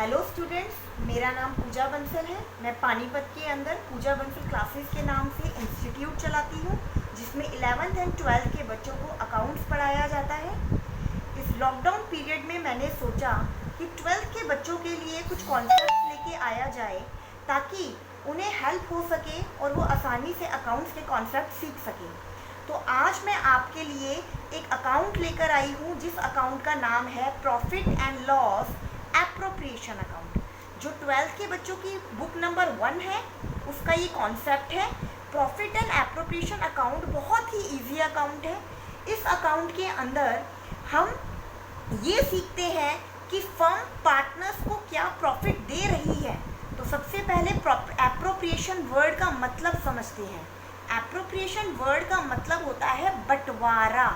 Hello students, मेरा नाम पूजा बंसल है। मैं पानीपत के अंदर पूजा बंसल क्लासेस के नाम से इंस्टीट्यूट चलाती हूँ, जिसमें 11th एंड 12th के बच्चों को अकाउंट्स पढ़ाया जाता है। इस लॉकडाउन पीरियड में मैंने सोचा कि 12th के बच्चों के लिए कुछ कॉन्सेप्ट लेके आया जाए, ताकि उन्हें हेल्प हो सके और वो आसानी से अकाउंट्स के कॉन्सेप्ट सीख सकें। तो आज मैं आपके लिए एक अकाउंट लेकर आई हूँ, जिस अकाउंट का नाम है profit and loss appropriation account, जो 12th के बच्चों की बुक नंबर 1 है, उसका ये कॉन्सेप्ट है। प्रॉफिट एंड एप्रोप्रिएशन अकाउंट बहुत ही इजी अकाउंट है। इस अकाउंट के अंदर हम ये सीखते हैं कि फर्म पार्टनर्स को क्या प्रॉफिट दे रही है। तो सबसे पहले एप्रोप्रिएशन वर्ड का मतलब समझते हैं। एप्रोप्रिएशन वर्ड का मतलब होता है बंटवारा।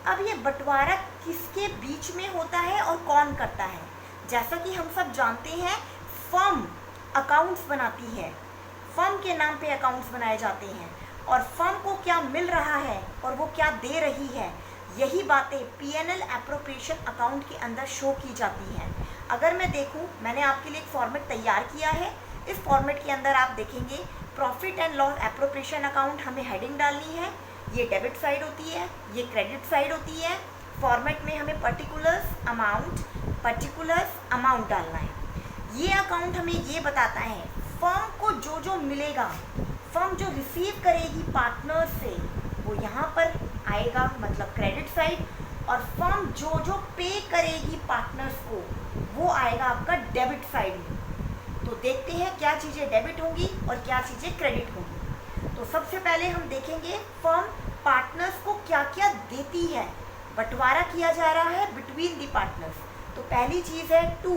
अब ये बंटवारा किसके बीच में होता है और कौन करता है? जैसा कि हम सब जानते हैं, फर्म अकाउंट्स बनाती है, फर्म के नाम पे अकाउंट्स बनाए जाते हैं, और फर्म को क्या मिल रहा है और वो क्या दे रही है, यही बातें पीएनएल एप्रोप्रिएशन अकाउंट के अंदर शो की जाती हैं। अगर मैं देखूं, मैंने आपके लिए एक फॉर्मेट तैयार किया है। इस फॉर्मेट के अंदर आप देखेंगे profit and loss appropriation account, हमें हेडिंग डालनी है। ये डेबिट साइड होती है, ये क्रेडिट साइड होती है। फॉर्मेट में हमें पर्टिकुलर्स अमाउंट डालना है। ये अकाउंट हमें ये बताता है फर्म को जो जो मिलेगा, फर्म जो रिसीव करेगी पार्टनर से, वो यहाँ पर आएगा, मतलब क्रेडिट साइड, और फर्म जो जो पे करेगी पार्टनर्स को, वो आएगा आपका डेबिट साइड में। तो देखते हैं क्या चीज़ें डेबिट होंगी और क्या चीज़ें क्रेडिट होंगी। तो सबसे पहले हम देखेंगे फर्म पार्टनर्स को क्या क्या देती है। बंटवारा किया जा रहा है बिटवीन दी पार्टनर्स। तो पहली चीज़ है टू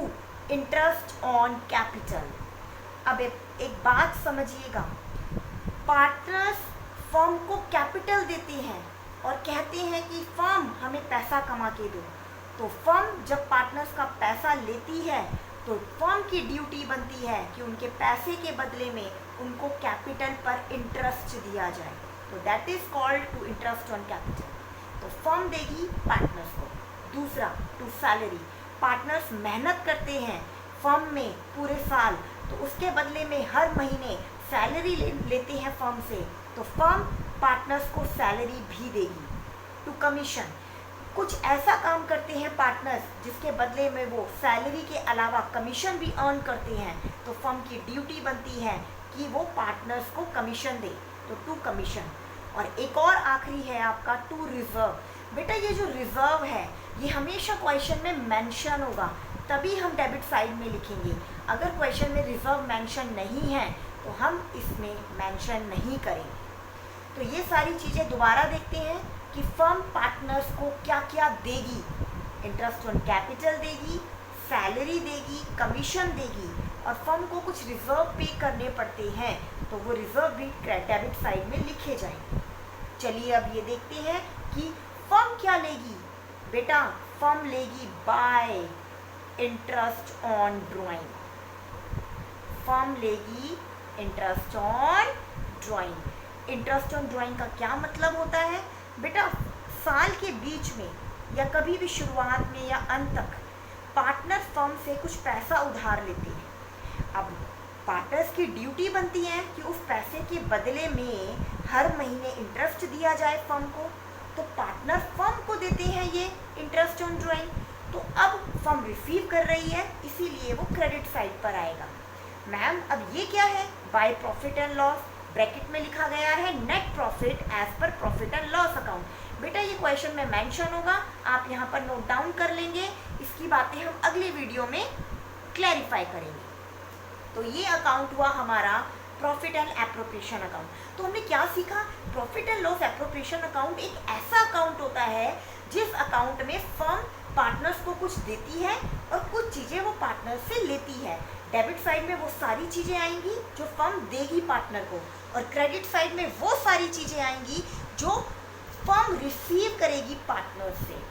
इंटरेस्ट ऑन कैपिटल। अब एक बात समझिएगा, पार्टनर्स फर्म को कैपिटल देते हैं और कहते हैं कि फर्म हमें पैसा कमा के दो। तो फर्म जब पार्टनर्स का पैसा लेती है, तो फर्म की ड्यूटी बनती है कि उनके पैसे के बदले में उनको कैपिटल पर इंटरेस्ट दिया जाए। तो that is called to interest on capital. तो फर्म देगी पार्टनर्स को। दूसरा, टू सैलरी। पार्टनर्स मेहनत करते हैं फर्म में पूरे साल, तो उसके बदले में हर महीने सैलरी लेते हैं फर्म से, तो फर्म पार्टनर्स को सैलरी भी देगी। To commission. कुछ ऐसा काम करते हैं पार्टनर्स जिसके बदले में वो सैलरी के अलावा कमीशन भी अर्न करते हैं, तो फर्म की ड्यूटी बनती है कि वो पार्टनर्स को कमीशन दे। तो टू कमीशन। और एक और आखिरी है आपका टू रिजर्व। बेटा, ये जो रिजर्व है, ये हमेशा क्वेश्चन में मेंशन होगा, तभी हम डेबिट साइड में लिखेंगे। अगर क्वेश्चन में रिजर्व मेंशन नहीं है, तो हम इसमें मेंशन नहीं करेंगे। तो ये सारी चीज़ें दोबारा देखते हैं कि फर्म पार्टनर्स को क्या क्या देगी। इंटरेस्ट ऑन कैपिटल देगी, सैलरी देगी, कमीशन देगी, और फर्म को कुछ रिजर्व पे करने पड़ते हैं, तो वो रिजर्व भी डेबिट साइड में लिखे जाएंगे। चलिए अब ये देखते हैं कि फर्म क्या लेगी। बेटा, फर्म लेगी by interest on drawing. Firm लेगी interest on drawing. Interest on drawing का क्या मतलब होता है? बेटा, साल के बीच में या कभी भी शुरुआत में या अंत तक पार्टनर फर्म से कुछ पैसा उधार लेते हैं। अब पार्टनर्स की ड्यूटी बनती है कि उस पैसे के बदले में हर महीने इंटरेस्ट दिया जाए फर्म को। तो पार्टनर फर्म को देते हैं ये इंटरेस्ट ऑन ड्राइंग। तो अब फर्म रिसीव कर रही है, इसीलिए वो क्रेडिट साइड पर आएगा। मैम, अब ये क्या है? By profit and loss, bracket में लिखा गया है net profit as per profit and loss account. बेटा, ये क्वेश्चन में मेंशन होगा, आप यहाँ पर नोट डाउन कर लेंगे। इसकी बातें हम अगली वीडियो में क्लैरिफाई करेंगे। तो ये अकाउंट हुआ हमारा प्रॉफिट एंड एप्रोप्रिएशन अकाउंट। तो हमने क्या सीखा? Profit and loss appropriation account एक ऐसा अकाउंट होता है जिस अकाउंट में फर्म पार्टनर्स को कुछ देती है और कुछ चीज़ें वो पार्टनर से लेती है। डेबिट साइड में वो सारी चीज़ें आएंगी जो फर्म देगी पार्टनर को, और क्रेडिट साइड में वो सारी चीज़ें आएंगी जो फर्म रिसीव करेगी पार्टनर से।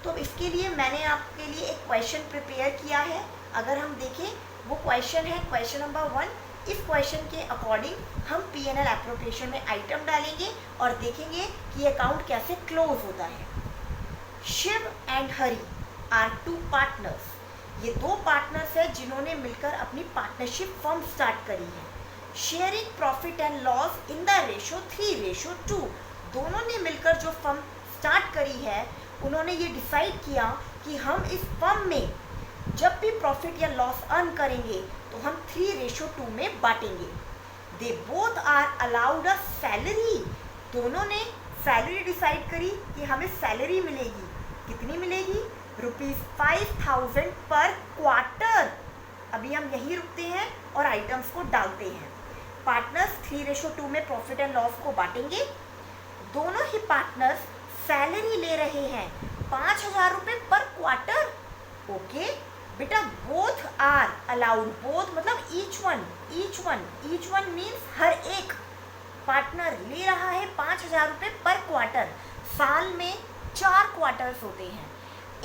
तो इसके लिए मैंने आपके लिए एक क्वेश्चन प्रिपेयर किया है। अगर हम देखें, वो क्वेश्चन है क्वेश्चन नंबर 1। इस क्वेश्चन के अकॉर्डिंग हम पीएनएल एप्रोप्रिएशन में आइटम डालेंगे और देखेंगे कि अकाउंट कैसे क्लोज होता है। Shiv and Hari are two partners. ये दो पार्टनर्स हैं जिन्होंने मिलकर अपनी पार्टनरशिप फर्म स्टार्ट करी है। Sharing profit and loss in the ratio 3:2। दोनों ने मिलकर जो फर्म स्टार्ट करी है, उन्होंने ये डिसाइड किया कि हम इस फर्म में जब भी प्रॉफिट या लॉस अर्न करेंगे तो हम 3:2 में बांटेंगे। They both are allowed a salary. दोनों ने सैलरी डिसाइड करी कि हमें सैलरी मिलेगी। कितनी मिलेगी? ₹5000 पर क्वार्टर। अभी हम यहीं रुकते हैं और आइटम्स को डालते हैं। पार्टनर्स 3:2 में प्रॉफिट एंड लॉस को बांटेंगे। दोनों ही पार्टनर्स सैलरी ले रहे हैं ₹5000 पर क्वार्टर। ओके बेटा, बोथ आर अलाउड। बोथ मतलब ईच वन मीन्स हर एक पार्टनर ले रहा है ₹5000 पर क्वार्टर। साल में 4 क्वार्टर्स होते हैं,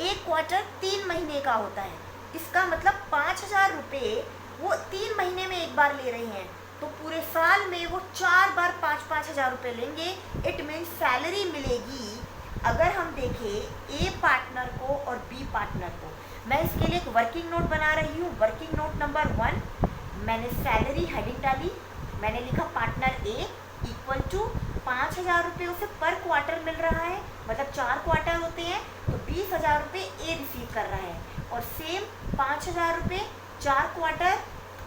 एक क्वार्टर 3 महीने का होता है। इसका मतलब ₹5000 वो 3 महीने में एक बार ले रहे हैं, तो पूरे साल में वो 4 बार 5-5 हज़ार लेंगे। इट मीन्स सैलरी मिलेगी। अगर हम देखें ए पार्टनर को और बी पार्टनर को, मैं इसके लिए एक वर्किंग नोट बना रही हूँ। वर्किंग नोट नंबर 1, मैंने सैलरी हेडिंग डाली। मैंने लिखा पार्टनर ए इक्वल टू ₹5000 उसे पर क्वार्टर मिल रहा है, मतलब 4 क्वार्टर होते हैं, तो ₹20,000 ए रिसीव कर रहा है। और सेम ₹5000 4 क्वार्टर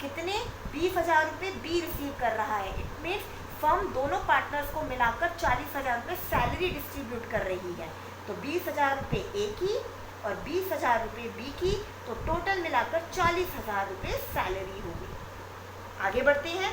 कितने? ₹20,000 बी रिसीव कर रहा है। इट मीन्स फर्म दोनों पार्टनर्स को मिलाकर ₹40,000 सैलरी डिस्ट्रीब्यूट कर रही है। तो ₹20,000 ए की और ₹20,000 बी की, तो टोटल मिलाकर ₹40,000 सैलरी होगी। आगे बढ़ते हैं।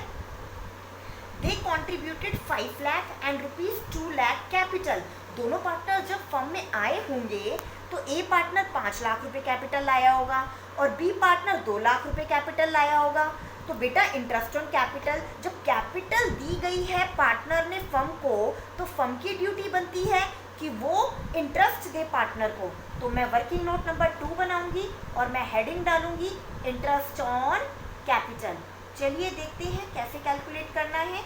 They contributed 5 lakh and ₹2 lakh capital. दोनों पार्टनर जब फर्म में आए होंगे तो ए पार्टनर 5 लाख रुपए कैपिटल लाया होगा और बी पार्टनर 2 लाख रुपए कैपिटल लाया होगा। तो बेटा इंटरेस्ट ऑन कैपिटल, जब कैपिटल दी गई है पार्टनर ने फर्म को, तो फर्म की ड्यूटी बनती है कि वो इंटरेस्ट दे पार्टनर को। तो मैं वर्किंग नोट नंबर 2 बनाऊंगी और मैं हेडिंग डालूंगी इंटरेस्ट ऑन कैपिटल। चलिए देखते हैं कैसे कैलकुलेट करना है।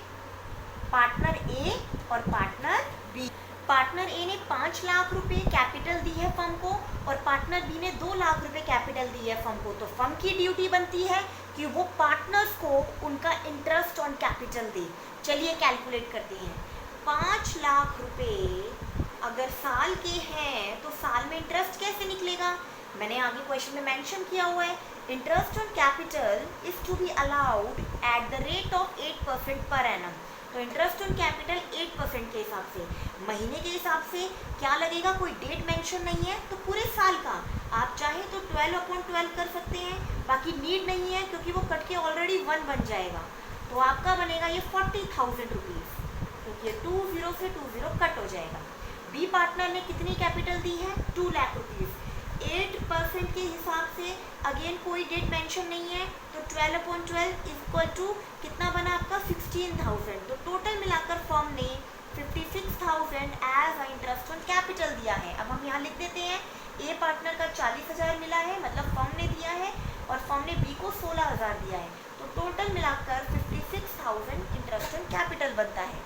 पार्टनर ए और पार्टनर बी। पार्टनर ए ने 5 लाख रुपए कैपिटल दी है फर्म को और पार्टनर बी ने 2 लाख रुपए कैपिटल दी है फर्म को। तो फर्म की ड्यूटी बनती है कि वो पार्टनर्स को उनका इंटरेस्ट ऑन कैपिटल दे। चलिए कैलकुलेट करते हैं। 5 लाख रुपए अगर साल के हैं तो साल में इंटरेस्ट कैसे निकलेगा? मैंने आगे क्वेश्चन में मेंशन किया हुआ है, interest on capital is to be allowed at the rate of 8% per annum. तो इंटरेस्ट ऑन कैपिटल 8% के हिसाब से, महीने के हिसाब से क्या लगेगा? कोई डेट मेंशन नहीं है, तो पूरे साल का आप चाहे तो 12/12 कर सकते हैं, बाकी नीड नहीं है क्योंकि वो कट के ऑलरेडी 1 बन जाएगा। तो आपका बनेगा ये 40,000 रुपीज़, क्योंकि ये 20 से 20 कट हो जाएगा। बी पार्टनर ने कितनी कैपिटल दी है? 2 लाख रुपीज़। 8% के हिसाब से अगेन कोई डेट मेंशन नहीं है, तो 12/12 इक्वल टू कितना बना आपका? 16,000। तो टोटल मिलाकर फर्म ने 56,000 as a interest on capital दिया है। अब हम यहाँ लिख देते हैं, ए पार्टनर का 40,000 मिला है, मतलब फर्म ने दिया है, और फर्म ने बी को 16,000 दिया है। तो टोटल मिलाकर 56,000 इंटरेस्ट ऑन कैपिटल बनता है।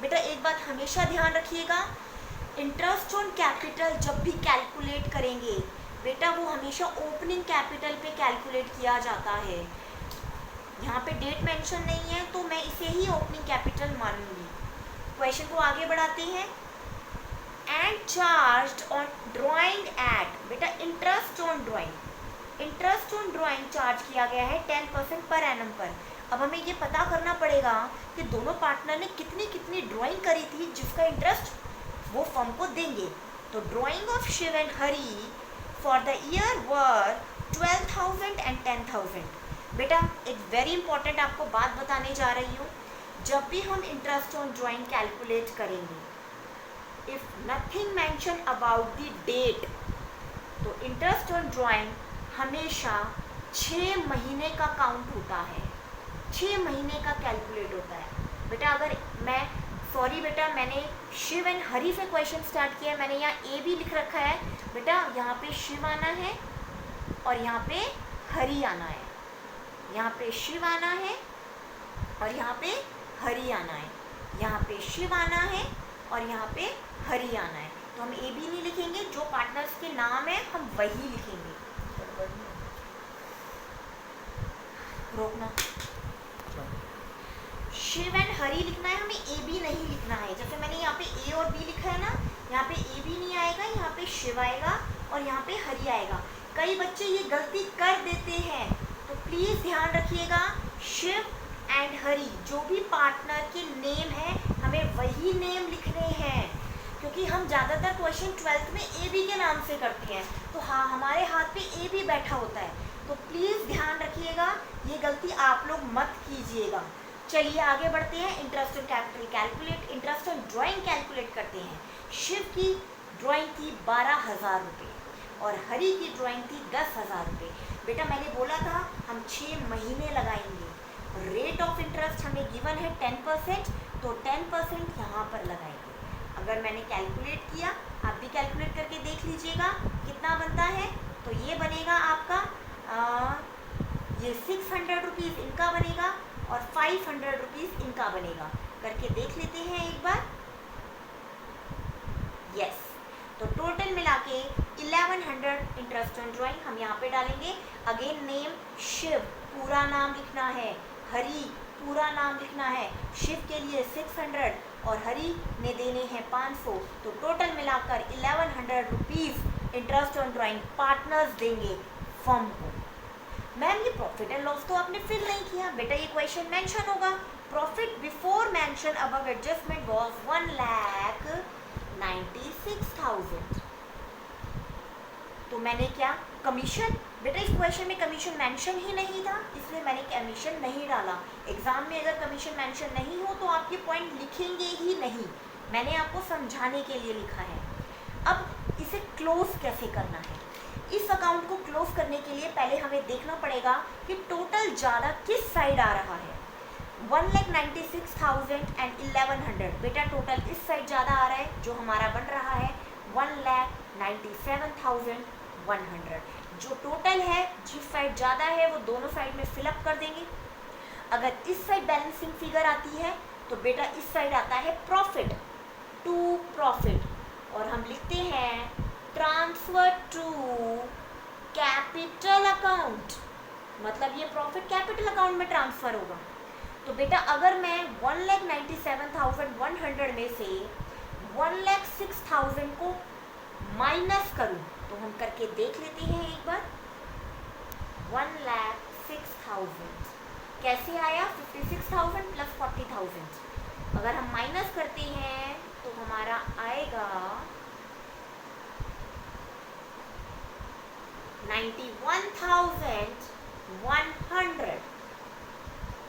बेटा एक बात हमेशा ध्यान रखिएगा, इंटरेस्ट ऑन कैपिटल जब भी कैलकुलेट करेंगे बेटा वो हमेशा ओपनिंग कैपिटल पे कैलकुलेट किया जाता है। यहाँ पे डेट मेंशन नहीं है तो मैं इसे ही ओपनिंग कैपिटल मानूंगी। क्वेश्चन को आगे बढ़ाते हैं। And charged on drawing at, बेटा इंटरेस्ट ऑन ड्राइंग चार्ज किया गया है 10% पर एनम पर। अब हमें ये पता करना पड़ेगा कि दोनों पार्टनर ने कितनी कितनी ड्राइंग करी थी जिसका इंटरेस्ट वो फर्म को देंगे। तो drawing of Shiv and Hari for the year were 12,000 and 10,000। बेटा एक वेरी इंपॉर्टेंट आपको बात बताने जा रही हूँ, जब भी हम इंटरेस्ट ऑन ड्राइंग कैलकुलेट करेंगे, if nothing mention about the date, तो इंटरेस्ट ऑन ड्राइंग हमेशा 6 महीने का काउंट होता है, 6 महीने का कैलकुलेट होता है। बेटा अगर मैं बेटा मैंने शिव एंड हरी से क्वेश्चन स्टार्ट किया है, मैंने यहाँ ए भी लिख रखा है। बेटा यहाँ पे शिव आना है और यहाँ पे हरी आना है, यहाँ पे शिव आना है और यहाँ पे हरी आना है, यहाँ पे शिव आना है और यहाँ पे हरी आना है। तो हम ए भी नहीं लिखेंगे, जो पार्टनर्स के नाम है हम वही लिखेंगे। रोकना। शिव एंड हरी लिखना है, हमें ए बी नहीं लिखना है। जैसे मैंने यहाँ पे ए और बी लिखा है ना, यहाँ पे ए बी नहीं आएगा, यहाँ पे शिव आएगा और यहाँ पे हरी आएगा। कई बच्चे ये गलती कर देते हैं, तो प्लीज़ ध्यान रखिएगा, शिव एंड हरी जो भी पार्टनर के नेम है हमें वही नेम लिखने हैं, क्योंकि हम ज़्यादातर क्वेश्चन 12th में ए बी के नाम से करते हैं, तो हाँ हमारे हाथ पे ए बी बैठा होता है, तो प्लीज़ ध्यान रखिएगा, ये गलती आप लोग मत कीजिएगा। चलिए आगे बढ़ते हैं। Interest on capital calculate, interest on drawing calculate करते हैं। शिव की ड्राइंग थी 12,000 रुपये और हरी की ड्राइंग थी 10,000 रुपये। बेटा मैंने बोला था हम 6 महीने लगाएंगे। रेट ऑफ इंटरेस्ट हमें गिवन है 10%, तो 10% यहाँ पर लगाएंगे। अगर मैंने कैलकुलेट किया, आप भी कैलकुलेट करके देख लीजिएगा कितना बनता है। तो ये बनेगा आपका ये 600 रुपीज़ इनका बनेगा और 500 रुपीज़ इनका बनेगा। करके देख लेते हैं एक बार। यस, तो टोटल मिला के 1100 इंटरेस्ट ऑन ड्राइंग हम यहाँ पे डालेंगे। अगेन नेम शिव, पूरा नाम लिखना है, हरी पूरा नाम लिखना है। शिव के लिए 600 और हरी ने देने हैं 500, तो टोटल मिलाकर 1100 rupees interest on drawing partners देंगे फर्म को। मैम ये प्रॉफिट एंड लॉस तो आपने फिल नहीं किया। बेटा ये क्वेश्चन मेंशन होगा, profit before mention above adjustment was 1,96,000। तो मैंने क्या कमीशन, बेटा इस क्वेश्चन में कमीशन मेंशन ही नहीं था, इसलिए मैंने कमीशन नहीं डाला। एग्जाम में अगर कमीशन मेंशन नहीं हो तो आप ये पॉइंट लिखेंगे ही नहीं, मैंने आपको समझाने के लिए लिखा है। अब इसे क्लोज कैसे करना है, इस अकाउंट को क्लोज करने के लिए पहले हमें देखना पड़ेगा कि टोटल ज़्यादा किस साइड आ रहा है। 1,96,000 एंड 1100, बेटा टोटल इस साइड ज़्यादा आ रहा है, जो हमारा बन रहा है 1,97,100। जो टोटल है जिस साइड ज़्यादा है वो दोनों साइड में फिलअप कर देंगे। अगर इस साइड बैलेंसिंग फिगर आती है तो बेटा इस साइड आता है प्रॉफिट टू प्रॉफिट, और हम लिखते हैं ट्रांसफर टू कैपिटल अकाउंट, मतलब ये प्रॉफिट कैपिटल अकाउंट में ट्रांसफर होगा। तो बेटा अगर मैं 1,97,100 में से 1,06,000 को माइनस करूं, तो हम करके देख लेते हैं एक बार। 1,06,000 कैसे आया, 56,000 प्लस 40,000। अगर हम माइनस करते हैं तो हमारा आएगा 91,100।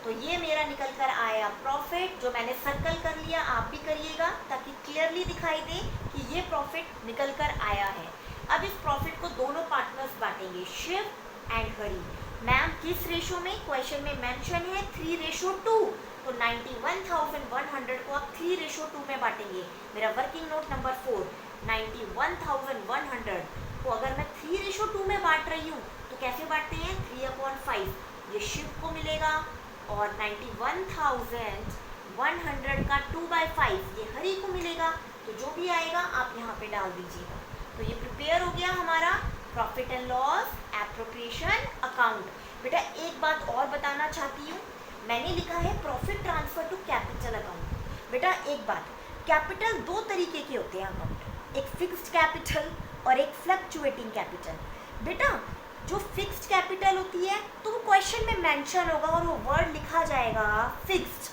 तो ये मेरा निकल कर आया प्रॉफिट, जो मैंने सर्कल कर लिया, आप भी करिएगा ताकि क्लियरली दिखाई दे कि ये प्रॉफिट निकल कर आया है। अब इस प्रॉफिट को दोनों पार्टनर्स बांटेंगे, शिव एंड हरी। मैम किस रेशो में, क्वेश्चन में मेंशन है 3:2, तो 91,100 को आप 3:2 में बांटेंगे। मेरा वर्किंग नोट नंबर 4, 91,100 को अगर मैं 3:2 में बांट रही हूँ तो कैसे बांटते हैं, 3/5 ये शिव को मिलेगा और 91,100 का 2/5 ये हरी को मिलेगा। तो जो भी आएगा आप यहाँ पे डाल दीजिएगा। तो ये प्रिपेयर हो गया हमारा profit and loss appropriation account. बेटा एक बात और बताना चाहती हूँ, मैंने लिखा है profit transfer to capital account. बेटा एक बात, कैपिटल दो तरीके के होते हैं अकाउंट, एक फिक्स्ड कैपिटल और एक फ्लक्चुएटिंग कैपिटल। बेटा जो फिक्स्ड कैपिटल होती है तो वो क्वेश्चन में मेंशन होगा और वो वर्ड लिखा जाएगा फिक्स्ड,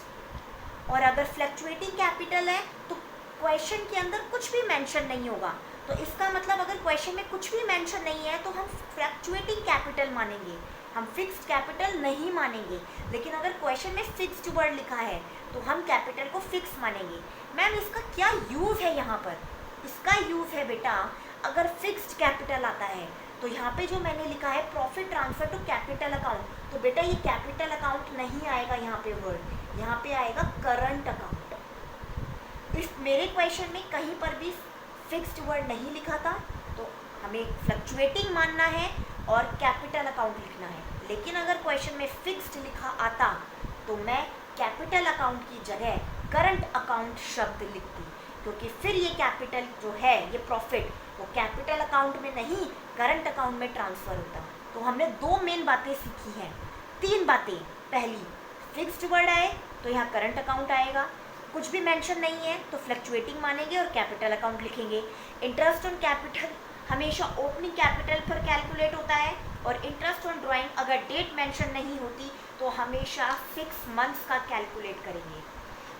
और अगर फ्लक्चुएटिंग कैपिटल है तो क्वेश्चन के अंदर कुछ भी मेंशन नहीं होगा। तो इसका मतलब अगर क्वेश्चन में कुछ भी मेंशन नहीं है तो हम फ्लक्चुएटिंग कैपिटल मानेंगे, हम फिक्स्ड कैपिटल नहीं मानेंगे। लेकिन अगर क्वेश्चन में फिक्स्ड वर्ड लिखा है तो हम कैपिटल को फिक्स मानेंगे। मैम इसका क्या यूज़ है यहाँ पर, इसका यूज़ है बेटा अगर फिक्स्ड कैपिटल आता है तो यहाँ पे जो मैंने लिखा है profit transfer to capital account, तो बेटा ये कैपिटल अकाउंट नहीं आएगा यहाँ पे वर्ड, यहाँ पे आएगा करंट अकाउंट। इस मेरे क्वेश्चन में कहीं पर भी फिक्स्ड वर्ड नहीं लिखा था, तो हमें फ्लक्चुएटिंग मानना है और कैपिटल अकाउंट लिखना है। लेकिन अगर क्वेश्चन में फिक्स्ड लिखा आता तो मैं कैपिटल अकाउंट की जगह करंट अकाउंट शब्द लिखती, क्योंकि फिर ये कैपिटल जो है ये प्रॉफिट वो कैपिटल अकाउंट में नहीं करंट अकाउंट में ट्रांसफ़र होता। तो हमने दो मेन बातें सीखी हैं, 3 बातें, पहली फिक्स्ड वर्ड आए तो यहाँ करंट अकाउंट आएगा, कुछ भी मेंशन नहीं है तो फ्लक्चुएटिंग मानेंगे और कैपिटल अकाउंट लिखेंगे। इंटरेस्ट ऑन कैपिटल हमेशा ओपनिंग कैपिटल पर कैलकुलेट होता है, और इंटरेस्ट ऑन ड्राइंग अगर डेट मेंशन नहीं होती तो हमेशा 6 मंथ्स का कैलकुलेट करेंगे।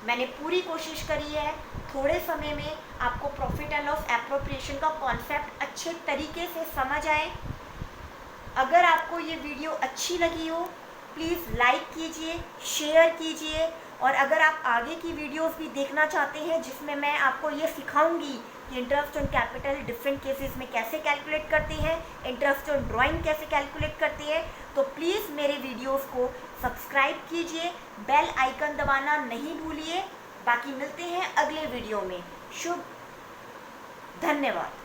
मैंने पूरी कोशिश करी है थोड़े समय में आपको प्रॉफिट एंड लॉस एप्रोप्रिएशन का कॉन्सेप्ट अच्छे तरीके से समझ आए। अगर आपको ये वीडियो अच्छी लगी हो प्लीज़ लाइक कीजिए, शेयर कीजिए, और अगर आप आगे की वीडियोस भी देखना चाहते हैं जिसमें मैं आपको ये सिखाऊंगी कि interest on capital different cases में कैसे कैलकुलेट करते हैं, इंटरेस्ट ऑन ड्राइंग कैसे कैलकुलेट करते हैं, तो प्लीज़ मेरे वीडियोस को सब्सक्राइब कीजिए, बेल आइकन दबाना नहीं भूलिए। बाकी मिलते हैं अगले वीडियो में। शुभ धन्यवाद।